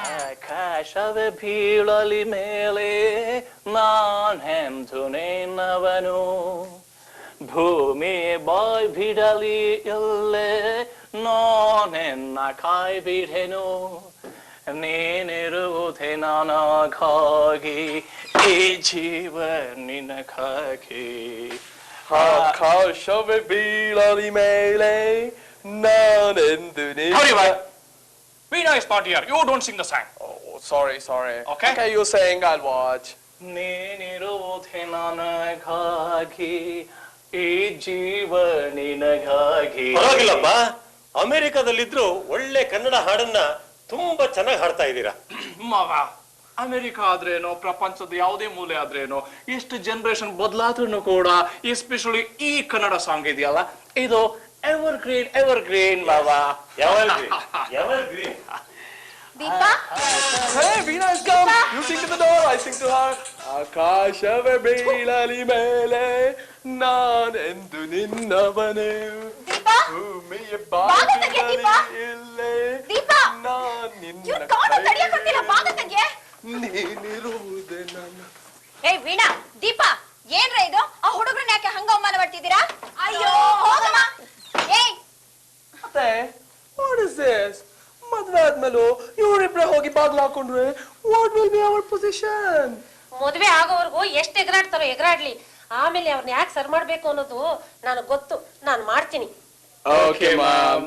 ಆಕಾಶವೇ ಬೀಳಲಿ ಮೇಲೆ ನಾನೆಂದುನೇನವನು ಭೂಮಿಯೇ ಬಾಯ್ ಬಿಡಲಿ ಎಲ್ಲೇ ನಾನೆನ್ನ ಕಾಯ್ ಬಿಡೆನು ನೀನಿರುವುದೇ ನನಗಾಗಿ ಈ ಜೀವ ನಿನಗಾಗಿ ಆಕಾಶವೇ ಬೀಳಲಿ ಮೇಲೆ ನಾನೆಂದು Veena is not here. You don't sing the song. Oh, sorry. Okay. Okay, you're saying I'll watch. ನೀನಿರುವುದೇ ನನಗಾಗಿ ಈ ಜೀವ ನಿನಗಾಗಿ. ಪರವಾಗಿಲ್ಲಪ್ಪ, ಅಮೆರಿಕದಲ್ಲಿದ್ರು ಒಳ್ಳೆ ಕನ್ನಡ ಹಾಡನ್ನ ತುಂಬಾ ಚೆನ್ನಾಗಿ ಹಾಡ್ತಾ ಇದ್ದೀರಾ. ಮಗ ಅಮೆರಿಕ ಆದ್ರೇನೋ ಪ್ರಪಂಚದ ಯಾವುದೇ ಮೂಲೆ ಆದ್ರೇನೋ ಎಷ್ಟು ಜನರೇಷನ್ ಬದಲಾದ್ರೂ ಕೂಡ ಎಸ್ಪೆಷಲಿ ಈ ಕನ್ನಡ ಸಾಂಗ್ ಇದೆಯಲ್ಲ ಇದು evergreen baba. Evergreen. Deepa? Hey, Veena has come. You sing to the door, I sing to her. Akashave beelali mele nanendu ninnavane. Deepa? Bhumiye ಬಾಗ ತೆಗೆ ದೀಪ. ille Deepa. naninna. You can't ತಡೆಯಕ್ಕಾಗ್ತಿಲ್ಲ ಬಾಗ ತೆಗೆ. ನೀನಿರುವುದೇ ನನ್ನ. ಏ ವೀಣಾ, ದೀಪ, ಏನ್ರ ಇದು? ಆ ಹುಡುಗರನ್ನ ಯಾಕೆ ಹಂಗ ಅವಮಾನ ಮಾಡ್ತಿದ್ದೀರಾ? ಅಯ್ಯೋ, ಹೋಗಮ್ಮ. ಏಯ್ ಮತ್ತೆ what is this? ಮದ್ವೆ ಆದ್ಮೇಲೂ ಇವರಿಬ್ರೆ ಹೋಗಿ ಬಾಗ್ಲ ಹಾಕೊಂಡ್ರೆ what will be our position? ಮದುವೆ ಆಗೋವರೆಗೂ ಎಷ್ಟು ಎಗರಾಡ್ತಾರೋ ಎಗರಾಡ್ಲಿ, ಆಮೇಲೆ ಅವ್ರನ್ನ ಯಾಕೆ ಸರ್ ಮಾಡ್ಬೇಕು ಅನ್ನೋದು ನನಗೆ ಗೊತ್ತು, ನಾನು ಮಾಡ್ತೀನಿ. Okay, mom.